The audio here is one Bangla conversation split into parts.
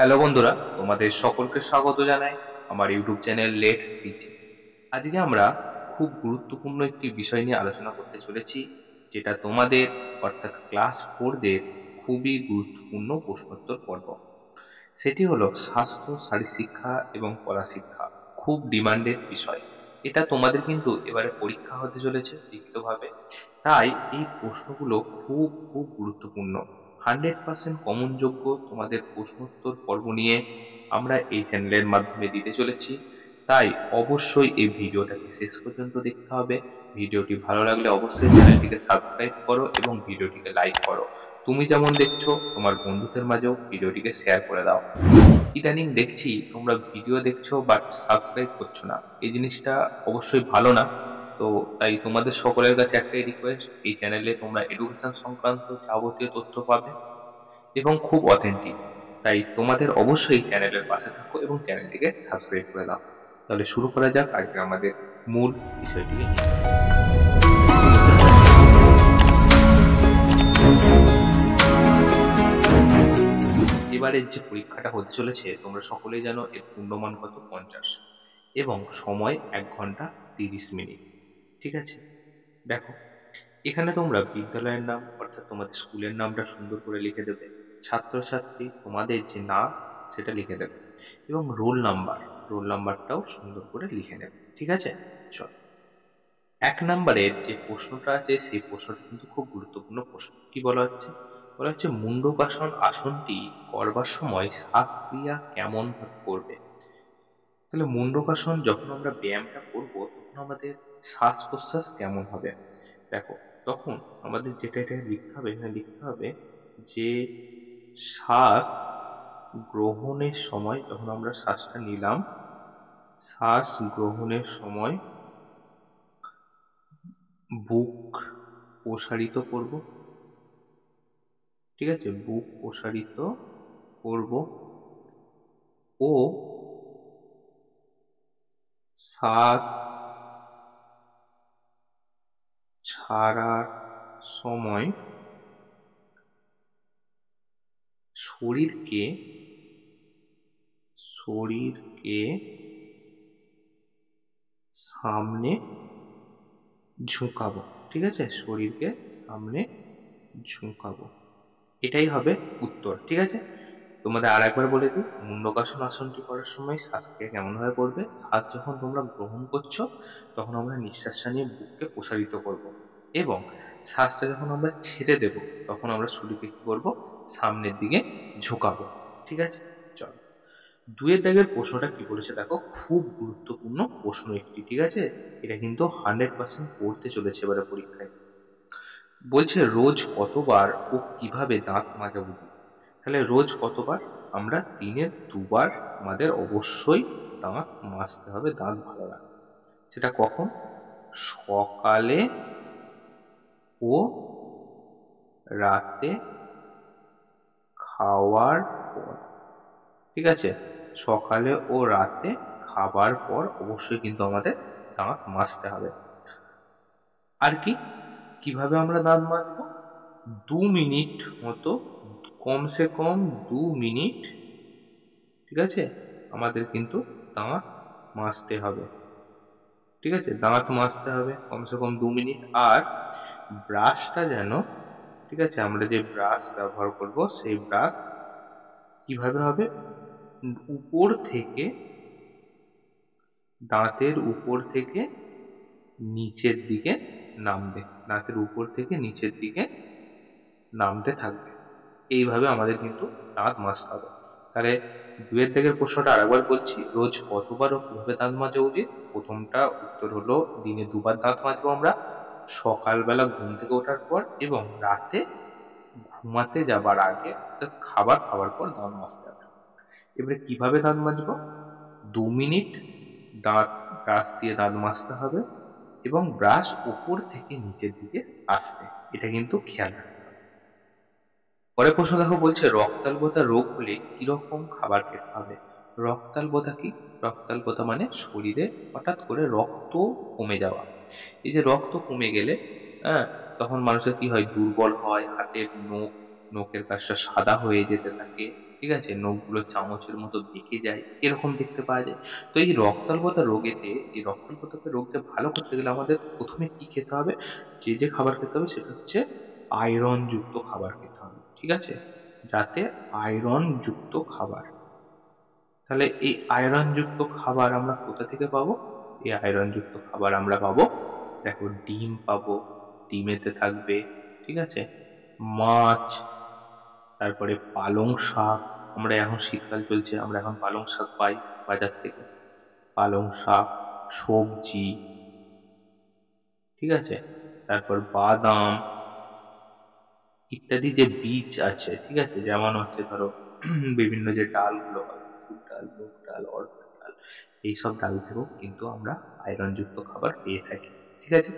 হ্যালো বন্ধুরা, তোমাদের সকলকে স্বাগত জানাই আমার ইউটিউব চ্যানেল লেটস স্পিচ। আজকে আমরা খুব গুরুত্বপূর্ণ একটি বিষয় নিয়ে আলোচনা করতে চলেছি, যেটা তোমাদের অর্থাৎ ক্লাস 4 দের খুবই গুরুত্বপূর্ণ প্রশ্নোত্তর পর্ব। সেটি হলো স্বাস্থ্য, শারীরশিক্ষা এবং কলা শিক্ষা। খুব ডিমান্ডেড বিষয়। এটা তোমাদের কিন্তু এবারে পরীক্ষা হতে চলেছে লিখিতভাবে। তাই এই প্রশ্নগুলো খুব খুব গুরুত্বপূর্ণ। 100% কমন যোগ্য তোমাদের প্রশ্নোত্তর পর্ব নিয়ে আমরা এই চ্যানেলের মাধ্যমে দিতে চলেছি। তাই অবশ্যই এই ভিডিওটাকে শেষ পর্যন্ত দেখতে হবে। ভিডিওটি ভালো লাগলে অবশ্যই চ্যানেলটিকে সাবস্ক্রাইব করো এবং ভিডিওটিকে লাইক করো। তুমি যেমন দেখছো তোমার বন্ধুদের মাঝেও ভিডিওটিকে শেয়ার করে দাও। ইদানিং দেখছি তোমরা ভিডিও দেখছো বাট সাবস্ক্রাইব করছো না। এই জিনিসটা অবশ্যই ভালো না। তো তাই তোমাদের সকলের কাছে একটাই রিকোয়েস্ট, এই চ্যানেলে তোমরা এডুকেশন সংক্রান্ত যাবতীয় তথ্য পাবে এবং খুব অথেন্টিক। তাই তোমাদের অবশ্যই চ্যানেলের পাশে থাকো এবং চ্যানেলটিকে সাবস্ক্রাইব করে দাও। তাহলে শুরু করা যাক আজকে আমাদের মূল বিষয়টিকে নিয়ে। এবারের যে পরীক্ষাটা হতে চলেছে তোমরা সকলেই জানো এর পূর্ণমান কত 50 এবং সময় 1 ঘন্টা 30 মিনিট। ঠিক আছে, দেখো এখানে তোমরা বিদ্যালয়ের নাম অর্থাৎ তোমাদের স্কুলের নামটা সুন্দর করে লিখে দেবে। ছাত্রছাত্রী তোমাদের যে নাম সেটা লিখে দেবে এবং রোল নাম্বারটাও সুন্দর করে লিখে নেবে। ঠিক আছে, চল 1 নম্বরের যে প্রশ্নটা আছে সেই প্রশ্নটা কিন্তু খুব গুরুত্বপূর্ণ প্রশ্ন। কি বলা হচ্ছে মুন্ডকাসন আসনটি করবার সময় শ্বাসক্রিয়া কেমন ভাবে করবে। তাহলে মুন্ডকাসন যখন আমরা ব্যায়ামটা করব তখন আমাদের শ্বাস প্রশ্বাস কেমন হবে। দেখো তখন আমাদের যেটা এটা লিখতে হবে, এখানে লিখতে হবে যে শ্বাস গ্রহণের সময় যখন আমরা শ্বাসটা নিলাম, শ্বাস গ্রহণের সময় বুক প্রসারিত করব। ঠিক আছে, বুক প্রসারিত করব ও শ্বাস ছাড়ার সময় শরীরকে শরীরকে সামনে ঝুঁকাবো। ঠিক আছে, শরীরকে সামনে ঝুঁকাবো। এটাই হবে উত্তর। ঠিক আছে, তোমাদের আর একবার বলে দিই, মুন্ডকাসন আসনটি করার সময় শ্বাসক্রিয়া কেমন ভাবে করবে। শ্বাস যখন তোমরা গ্রহণ করছো তখন আমরা নিঃশ্বাসটা নিয়ে বুককে প্রসারিত করব এবং শ্বাসটা যখন আমরা ছেড়ে দেব তখন আমরা শরীরকে কি করব, সামনের দিকে ঝুঁকাবো। ঠিক আছে, চলো 2 এর দাগের প্রশ্নটা কি বলেছে দেখো, খুব গুরুত্বপূর্ণ প্রশ্ন একটি। ঠিক আছে, এটা কিন্তু 100% পড়তে চলেছে এবারে পরীক্ষায়। বলছে রোজ কতবার ও কিভাবে দাঁত মাজা উচিত। তাহলে রোজ কতবার, আমরা দিনে 2 বার আমাদের অবশ্যই দাঁত মাজতে হবে দাঁত ভালো রাখতে। সেটা কখন, সকালে ও রাতে খাওয়ার পর। ঠিক আছে, সকালে ও রাতে খাবার পর অবশ্যই কিন্তু আমাদের দাঁত মাজতে হবে। আর কি, কিভাবে আমরা দাঁত মাজবো, 2 মিনিট মতো, কমসে কম 2 মিনিট। ঠিক আছে, আমাদের কিন্তু দাঁত মাজতে হবে। ঠিক আছে, দাঁত মাজতে হবে কমসে কম 2 মিনিট। আর ব্রাশটা যেন, ঠিক আছে, আমরা যে ব্রাশ ব্যবহার করব সেই ব্রাশ কিভাবে হবে, উপর থেকে, দাঁতের উপর থেকে নিচের দিকে নামবে, দাঁতের উপর থেকে নিচের দিকে নামতে থাকবে। এইভাবে আমাদের কিন্তু দাঁত মাজতে হবে। তাহলে 2 এর দাগের প্রশ্নটা আরেকবার বলছি, রোজ কতবার ও কিভাবে দাঁত মাজা উচিত। প্রথমটা উত্তর হলো দিনে 2 বার দাঁত মাজবো আমরা, সকালবেলা ঘুম থেকে ওঠার পর এবং রাতে ঘুমাতে যাবার আগে অর্থাৎ খাবার খাওয়ার পর দাঁত মাজতে হবে। এবারে কিভাবে দাঁত মাজবো, 2 মিনিট দাঁত ব্রাশ দিয়ে দাঁত মাজতে হবে এবং ব্রাশ উপর থেকে নিচের দিকে আসবে। এটা কিন্তু খেয়াল রাখতে হবে। পরের প্রশ্ন দেখো, বলছে রক্তাল্পতা রোগ হলে কিরকম খাবার খেতে হবে। রক্তাল্পতা কি, রক্তাল্পতা মানে শরীরে হঠাৎ করে রক্ত কমে যাওয়া। এই যে রক্ত কমে গেলে, হ্যাঁ, তখন মানুষের কি হয়, দুর্বল হয়, হাতের নখ নখের কাছটা সাদা হয়ে যেতে থাকে, ঠিক আছে, নখগুলো চামচের মতো বেঁকে যায়, এরকম দেখতে পাওয়া যায়। তো এই রক্তাল্পতা রোগেতে, এই রক্তাল্পতা রোগকে ভালো করতে গেলে আমাদের প্রথমে কি খেতে হবে, যে খাবার খেতে হবে সেটা হচ্ছে আয়রন যুক্ত খাবার খেতে হবে, ঠিক আছে, যাতে আয়রন যুক্ত খাবার। তাহলে এই আয়রন যুক্ত খাবার আমরা কোথা থেকে পাবো? এই আয়রন যুক্ত খাবার আমরা পাবো, দেখো, ডিম পাবো, ডিমেতে থাকবে, ঠিক আছে, মাছ, তারপরে পালং শাক, আমরা এখন শীতকাল চলছে, আমরা এখন পালং শাক পাই বাজার থেকে, পালং শাক, সবজি, ঠিক আছে, তারপর বাদাম ইত্যাদি যে বীজ আছে, ঠিক আছে, যেমন হচ্ছে ধরো বিভিন্ন যে ডালগুলো হয়, মসুর ডাল, মুগ ডাল, অড়হর ডাল, এইসব ডাল থেকেও কিন্তু আমরা আয়রন যুক্ত খাবার পেয়ে থাকি, ঠিক আছে।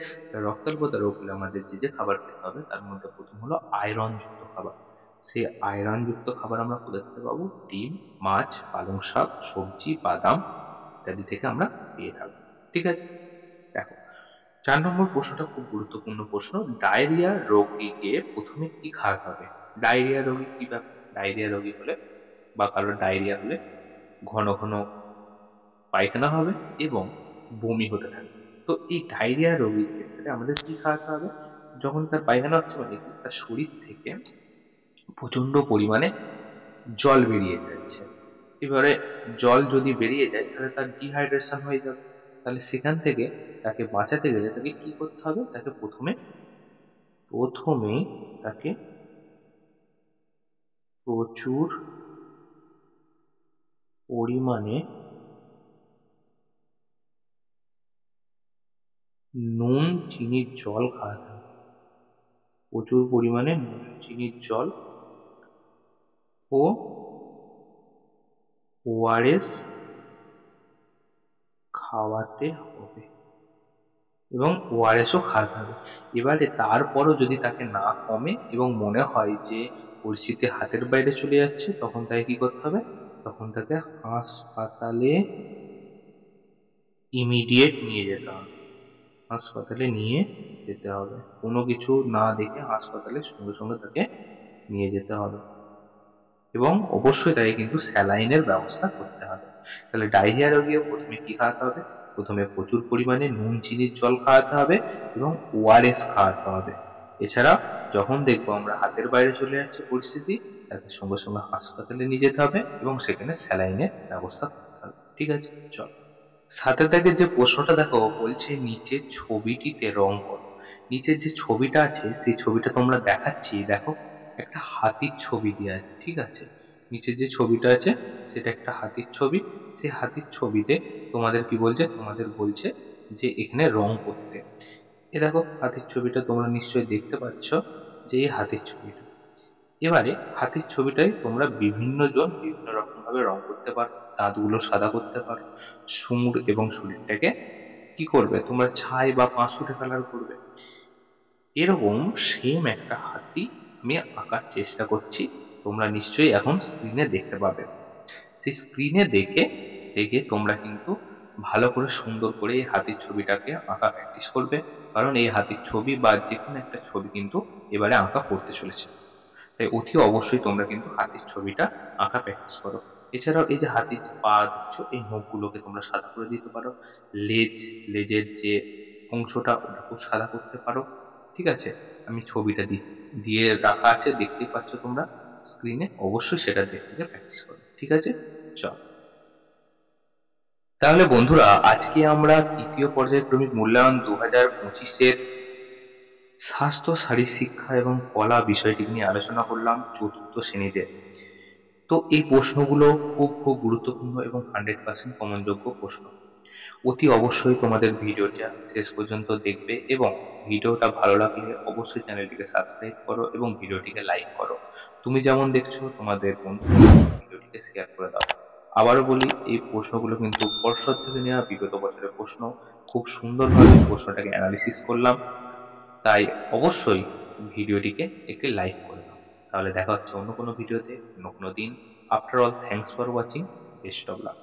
রক্তাল্পতা রোগ হলে আমাদের যে খাবার খেতে হবে তার মধ্যে প্রথম হলো আয়রন যুক্ত খাবার। সেই আয়রন যুক্ত খাবার আমরা কোথা থেকে পাবো? ডিম, মাছ, পালং শাক, সবজি, বাদাম ইত্যাদি থেকে আমরা পেয়ে থাকবো, ঠিক আছে। দেখো, 4 নম্বর প্রশ্নটা খুব গুরুত্বপূর্ণ প্রশ্ন। ডায়রিয়া রোগীকে প্রথমে কি খাওয়াতে হবে? ডায়রিয়া রোগী কি ব্যাপার? ডায়রিয়া রোগী হলে বা কারোর ডায়রিয়া হলে ঘন ঘন পায়খানা হবে এবং বমি হতে থাকবে। তো এই ডায়রিয়া রোগীর ক্ষেত্রে আমাদের কি খাওয়াতে হবে? যখন তার পায়খানা হচ্ছে মানে কি, তার শরীর থেকে প্রচন্ড পরিমাণে জল বেরিয়ে যাচ্ছে। এবারে জল যদি বেরিয়ে যায় তাহলে তার ডিহাইড্রেশন হয়ে যাবে। তাহলে সেখান থেকে তাকে বাঁচাতে গেলে তাকে কি করতে হবে? তাকে প্রথমেই তাকে প্রচুর পরিমাণে নুন চিনির জল খাওয়াতে হবে। প্রচুর পরিমাণে নুন চিনির জল ও ওআরএস খাওয়াতে হবে এবং ওআরএসও খাওয়াতে হবে। এবারে তারপরও যদি তাকে না কমে এবং মনে হয় যে পরিস্থিতি হাতের বাইরে চলে যাচ্ছে, তখন তাকে কি করতে হবে? তখন তাকে হাসপাতালে ইমিডিয়েট নিয়ে যেতে হবে। হাসপাতালে নিয়ে যেতে হবে। কোনো কিছু না দেখে হাসপাতালে সঙ্গে সঙ্গে তাকে নিয়ে যেতে হবে এবং অবশ্যই তাকে কিন্তু স্যালাইনের ব্যবস্থা করতে হবে। তাহলে ডায়রিয়া রোগীও প্রথমে কি খাওয়াতে হবে? প্রথমে প্রচুর পরিমাণে নুন চিনির জল খাওয়াতে হবে এবং ওআরএস খাওয়াতে হবে। এছাড়া যখন দেখবো আমরা হাতের বাইরে চলে যাচ্ছে পরিস্থিতি, তাকে সঙ্গে সঙ্গে হাসপাতালে নিয়ে যেতে হবে এবং সেখানে স্যালাইনের ব্যবস্থা করতে হবে, ঠিক আছে। চল, সাথে থেকে যে প্রশ্নটা দেখো, বলছে নিচের ছবিটিতে রং করো। নিচের যে ছবিটা আছে সেই ছবিটা তোমরা দেখাচ্ছি, দেখো, একটা হাতির ছবি দেওয়া আছে, ঠিক আছে। নিচের যে ছবিটা আছে সেটা একটা হাতির ছবি। সেই হাতির ছবিতে তোমাদের কি বলছে? তোমাদের বলছে যে এখানে রং করতে। এ দেখো, হাতির ছবিটা তোমরা নিশ্চয়ই দেখতে পাচ্ছ যে এই হাতির ছবিটা। এবারে হাতির ছবিটায় তোমরা বিভিন্ন জন বিভিন্ন রকম ভাবে রং করতে পারো। দাঁতগুলো সাদা করতে পারো, সুর এবং শরীরটাকে কি করবে তোমরা, ছাই বা পাঁশুটে কালার করবে। এরকম সেম একটা হাতি আমি আঁকার চেষ্টা করছি, তোমরা নিশ্চয়ই এখন স্ক্রিনে দেখতে পাবে। সেই স্ক্রিনে দেখে দেখে তোমরা কিন্তু ভালো করে সুন্দর করে এই হাতির ছবিটাকে আঁকা প্র্যাকটিস করবে, কারণ এই হাতির ছবি বা যে কোনো একটা ছবি কিন্তু এবারে আঁকা পড়তে চলেছে। তাই অতি অবশ্যই তোমরা কিন্তু হাতির ছবিটা আঁকা প্র্যাকটিস করো। এছাড়াও এই যে হাতির যে পা দেখছো, এই নখগুলোকে তোমরা সাদা করে দিতে পারো। লেজের যে অংশটা ওটাকেও সাদা করতে পারো, ঠিক আছে। আমি ছবিটা দিয়ে রাখা আছে, দেখতেই পাচ্ছ তোমরা স্ক্রিনে, অবশ্যই সেটা দেখে প্র্যাকটিস করো, ঠিক আছে। চল, তাহলে বন্ধুরা, আজকে আমরা তৃতীয় পর্যায়ক্রমিক মূল্যায়ন 2025-এর স্বাস্থ্য, শারীরশিক্ষা এবং কলা বিষয়টি নিয়ে আলোচনা করলাম চতুর্থ শ্রেণীতে। তো এই প্রশ্নগুলো খুব গুরুত্বপূর্ণ এবং 100% কমনযোগ্য প্রশ্ন। অতি অবশ্যই তোমাদের ভিডিওটা শেষ পর্যন্ত দেখবে এবং ভিডিওটা ভালো লাগলে অবশ্যই চ্যানেলটিকে সাবস্ক্রাইব করো এবং ভিডিওটিকে লাইক করো। তুমি যেমন দেখছো তোমাদের বন্ধুদের ভিডিওটিকে শেয়ার করে দাও। আবারও বলি, এই প্রশ্নগুলো কিন্তু পর্ষদ থেকে নেওয়া বিগত বছরের প্রশ্ন। খুব সুন্দরভাবে প্রশ্নটাকে অ্যানালিসিস করলাম। তাই অবশ্যই ভিডিওটিকে একটি লাইক করে দাও। তাহলে দেখা হচ্ছে অন্য কোনো ভিডিওতে, অন্য কোনো দিন। After all, thanks for watching. Best of luck.